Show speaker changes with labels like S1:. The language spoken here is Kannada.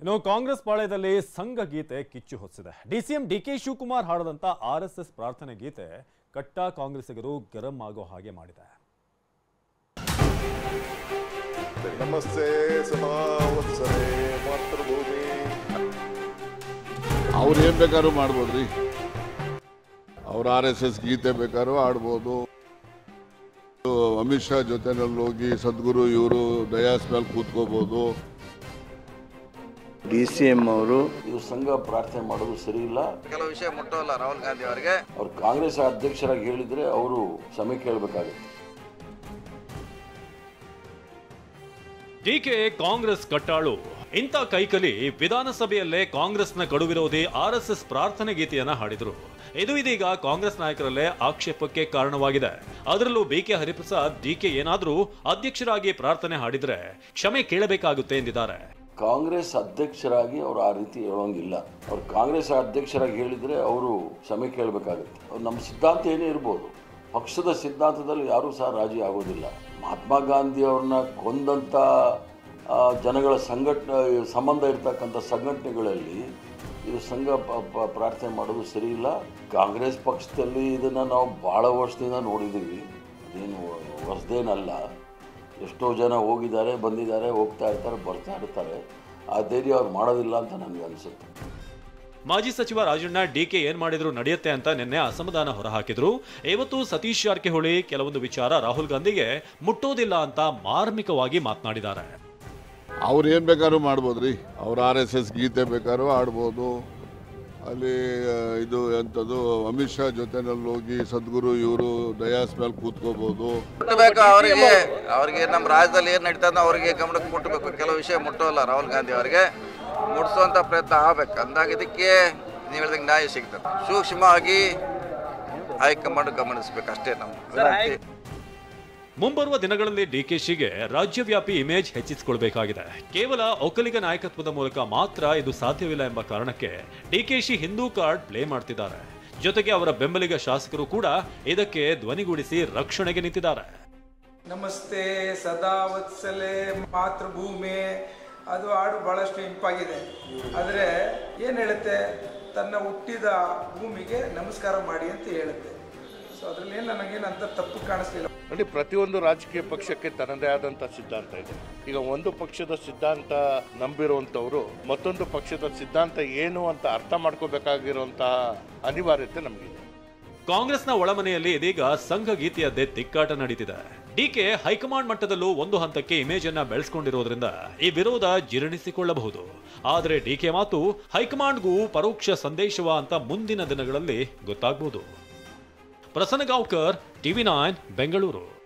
S1: ಇನ್ನು ಕಾಂಗ್ರೆಸ್ ಪಾಳ್ಯದಲ್ಲಿ ಸಂಘ ಗೀತೆ ಕಿಚ್ಚು ಹೊತ್ತಿಸಿದೆ. ಡಿಸಿಎಂ ಡಿಕೆ ಶಿವಕುಮಾರ್ ಹಾಡದಂತ ಆರ್ಎಸ್ಎಸ್ ಪ್ರಾರ್ಥನೆ ಗೀತೆ ಕಟ್ಟ ಕಾಂಗ್ರೆಸ್ಸಿಗರು ಗರಂ ಆಗೋ ಹಾಗೆ ಮಾಡಿದೆ.
S2: ನಮಸ್ತೆ ಸದಾ ವತ್ಸಲೆ ಮಾತೃಭೂಮಿ.
S3: ಅವ್ರು ಏನ್ ಬೇಕಾದ್ರೂ ಮಾಡ್ಬೋದ್ರಿ. ಅವ್ರ RSS ಗೀತೆ ಬೇಕಾದ್ರೂ ಆಡ್ಬೋದು. ಅಮಿತ್ ಶಾ ಜೊತೆನಲ್ಲಿ ಹೋಗಿ ಸದ್ಗುರು ಇವರು ಡಯಾಸ್ ಮೇಲೆ ಕೂತ್ಕೋಬಹುದು.
S4: DCM ಅವರು
S5: ಇದು ಸಂಘ ಪ್ರಾರ್ಥನೆ ಮಾಡೋದು ಸರಿ ಇಲ್ಲ.
S6: ಕೆಲವು ವಿಷಯ ಮುಟ್ಟೋಲ್ಲ ರಾಹುಲ್ ಗಾಂಧಿ ಅವರಿಗೆ.
S5: ಅವ್ರು ಕಾಂಗ್ರೆಸ್ ಅಧ್ಯಕ್ಷರಾಗಿ ಹೇಳಿದ್ರೆ ಅವರು ಕ್ಷಮೆ ಕೇಳಬೇಕಾಗುತ್ತೆ.
S7: ಡಿಕೆ ಕಾಂಗ್ರೆಸ್ ಕಟ್ಟಾಳು. ಇಂಥ ಕೈಕಲಿ ವಿಧಾನಸಭೆಯಲ್ಲೇ ಕಾಂಗ್ರೆಸ್ನ ಕಡು ವಿರೋಧಿ RSS ಪ್ರಾರ್ಥನೆ ಗೀತೆಯನ್ನ ಹಾಡಿದ್ರು. ಇದು ಇದೀಗ ಕಾಂಗ್ರೆಸ್ ನಾಯಕರಲ್ಲೇ ಆಕ್ಷೇಪಕ್ಕೆ ಕಾರಣವಾಗಿದೆ. ಅದರಲ್ಲೂ ಬಿಕೆ ಹರಿಪ್ರಸಾದ್ ಡಿಕೆ ಏನಾದ್ರೂ ಅಧ್ಯಕ್ಷರಾಗಿ ಪ್ರಾರ್ಥನೆ ಹಾಡಿದ್ರೆ ಕ್ಷಮೆ ಕೇಳಬೇಕಾಗುತ್ತೆ ಎಂದಿದ್ದಾರೆ.
S5: ಕಾಂಗ್ರೆಸ್ ಅಧ್ಯಕ್ಷರಾಗಿ ಅವರು ಆ ರೀತಿ ಹೇಳೋಂಗಿಲ್ಲ. ಅವ್ರು ಕಾಂಗ್ರೆಸ್ ಅಧ್ಯಕ್ಷರಾಗಿ ಹೇಳಿದ್ರೆ ಅವರು ಕ್ಷಮೆ ಕೇಳಬೇಕಾಗುತ್ತೆ. ಅವ್ರು ನಮ್ಮ ಸಿದ್ಧಾಂತ ಏನೇ ಇರ್ಬೋದು, ಪಕ್ಷದ ಸಿದ್ಧಾಂತದಲ್ಲಿ ಯಾರೂ ಸಹ ರಾಜಿ ಆಗೋದಿಲ್ಲ. ಮಹಾತ್ಮ ಗಾಂಧಿ ಅವ್ರನ್ನ ಕೊಂದಂಥ ಜನಗಳ ಸಂಬಂಧ ಇರ್ತಕ್ಕಂಥ ಸಂಘಟನೆಗಳಲ್ಲಿ ಇದು ಸಂಘ ಪ್ರಾರ್ಥನೆ ಮಾಡೋದು ಸರಿ ಇಲ್ಲ. ಕಾಂಗ್ರೆಸ್ ಪಕ್ಷದಲ್ಲಿ ಇದನ್ನು ನಾವು ಭಾಳ ವರ್ಷದಿಂದ ನೋಡಿದ್ದೀವಿ, ಅದೇನು ಹೊಸದೇನಲ್ಲ. ಎಷ್ಟೋ ಜನ ಹೋಗಿದ್ದಾರೆ, ಬಂದಿದ್ದಾರೆ, ಹೋಗ್ತಾ ಇರ್ತಾರೆ, ಬರ್ತಾ ಇರ್ತಾರೆ. ಆ ಧೈರ್ಯ ಅವ್ರು ಮಾಡೋದಿಲ್ಲ ಅಂತ ನನಗೆ ಅನಿಸುತ್ತೆ.
S7: ಮಾಜಿ ಸಚಿವ ರಾಜಣ್ಣ ಡಿಕೆ ಏನ್ ಮಾಡಿದ್ರು ನಡೆಯುತ್ತೆ ಅಂತ ನಿನ್ನೆ ಅಸಮಾಧಾನ ಹೊರಹಾಕಿದ್ರು. ಇವತ್ತು ಸತೀಶ್ ಜಾರಕಿಹೊಳಿ ಕೆಲವೊಂದು ವಿಚಾರ ರಾಹುಲ್ ಗಾಂಧಿಗೆ ಮುಟ್ಟೋದಿಲ್ಲ ಅಂತ ಮಾರ್ಮಿಕವಾಗಿ ಮಾತನಾಡಿದ್ದಾರೆ.
S3: ಅವ್ರು ಏನ್ ಬೇಕಾದ್ರೂ ಮಾಡ್ಬೋದ್ರಿ. ಅವ್ರ RSS ಗೀತೆ ಬೇಕಾದ್ರೂ ಆಡ್ಬೋದು. ಅಲ್ಲಿ ಇದು ಎಂಥದ್ದು ಅಮಿತ್ ಶಾ ಜೊತೆನಲ್ಲಿ ಹೋಗಿ ಸದ್ಗುರು ಇವರು ಡಯಾಸ್ ಮೇಲೆ ಕೂತ್ಕೋಬಹುದು.
S6: ಮುಟ್ಟಬೇಕು ಅವರಿಗೆ ನಮ್ಮ ರಾಜ್ಯದಲ್ಲಿ ಏನ್ ನಡೀತದ ಅವರಿಗೆ ಗಮನಕ್ಕೆ ಮುಟ್ಟಬೇಕು. ಕೆಲವು ವಿಷಯ ಮುಟ್ಟೋಲ್ಲ ರಾಹುಲ್ ಗಾಂಧಿ ಅವರಿಗೆ, ಮುಟ್ಸೋಂಥ ಪ್ರಯತ್ನ ಆಗ್ಬೇಕು. ಅಂದಾಗ ಇದಕ್ಕೆ ನೀವು ಹೇಳಿದಂಗೆ ನ್ಯಾಯ ಸಿಗ್ತದೆ. ಸೂಕ್ಷ್ಮವಾಗಿ ಹೈಕಮಾಂಡ್ ಗಮನಿಸಬೇಕು ಅಷ್ಟೇ. ನಾವು
S7: ಮುಂಬರುವ ದಿನಗಳಲ್ಲಿ ಡಿಕೆಶಿಗೆ ರಾಜ್ಯವ್ಯಾಪಿ ಇಮೇಜ್ ಹೆಚ್ಚಿಸಿಕೊಳ್ಬೇಕಾಗಿದೆ. ಕೇವಲ ಒಕ್ಕಲಿಗ ನಾಯಕತ್ವದ ಮೂಲಕ ಮಾತ್ರ ಇದು ಸಾಧ್ಯವಿಲ್ಲ ಎಂಬ ಕಾರಣಕ್ಕೆ ಡಿಕೆಶಿ ಹಿಂದೂ ಕಾರ್ಡ್ ಪ್ಲೇ ಮಾಡ್ತಿದ್ದಾರೆ. ಜೊತೆಗೆ ಅವರ ಬೆಂಬಲಿಗ ಶಾಸಕರು ಕೂಡ ಇದಕ್ಕೆ ಧ್ವನಿಗೂಡಿಸಿ ರಕ್ಷಣೆಗೆ ನಿಂತಿದ್ದಾರೆ.
S8: ನಮಸ್ತೆ ಸದಾ ವತ್ಸಲೆ ಮಾತೃಭೂಮಿ ಅದು ಹಾಡು ಬಹಳಷ್ಟು ಇಂಪಾಗಿದೆ. ಆದರೆ ಏನು ಹೇಳುತ್ತೆ, ತನ್ನ ಹುಟ್ಟಿದ ಭೂಮಿಗೆ ನಮಸ್ಕಾರ ಮಾಡಿ ಅಂತ ಹೇಳುತ್ತೆ. ಸೊ ಅದರಲ್ಲಿ ನನಗೇನಂತ ತಪ್ಪು ಕಾಣಿಸ್ಲಿಲ್ಲ.
S9: ನೋಡಿ, ಪ್ರತಿಯೊಂದು ರಾಜಕೀಯ ಪಕ್ಷಕ್ಕೆ ತನ್ನದೇ ಆದಂಥ ಸಿದ್ಧಾಂತ ಇದೆ. ಈಗ ಒಂದು ಪಕ್ಷದ ಸಿದ್ಧಾಂತ ನಂಬಿರುವಂಥವ್ರು ಮತ್ತೊಂದು ಪಕ್ಷದ ಸಿದ್ಧಾಂತ ಏನು ಅಂತ ಅರ್ಥ ಮಾಡ್ಕೋಬೇಕಾಗಿರುವಂತಹ ಅನಿವಾರ್ಯತೆ ನಮಗಿದೆ.
S7: ಕಾಂಗ್ರೆಸ್ನ ಒಳಮನೆಯಲ್ಲಿ ಇದೀಗ ಸಂಘ ಗೀತೆಯದ್ದೇ ತಿಕ್ಕಾಟ ನಡೀತಿದೆ. ಡಿಕೆ ಹೈಕಮಾಂಡ್ ಮಟ್ಟದಲ್ಲೂ ಒಂದು ಹಂತಕ್ಕೆ ಇಮೇಜ್ ಅನ್ನ ಬೆಳೆಸಿಕೊಂಡಿರೋದ್ರಿಂದ ಈ ವಿರೋಧ ಜೀರ್ಣಿಸಿಕೊಳ್ಳಬಹುದು. ಆದರೆ ಡಿಕೆ ಮಾತು ಹೈಕಮಾಂಡ್ಗೂ ಪರೋಕ್ಷ ಸಂದೇಶವ ಅಂತ ಮುಂದಿನ ದಿನಗಳಲ್ಲಿ ಗೊತ್ತಾಗಬಹುದು. ಪ್ರಸನ್ನ ಗಾಂವ್ಕರ್, TV9 ಬೆಂಗಳೂರು.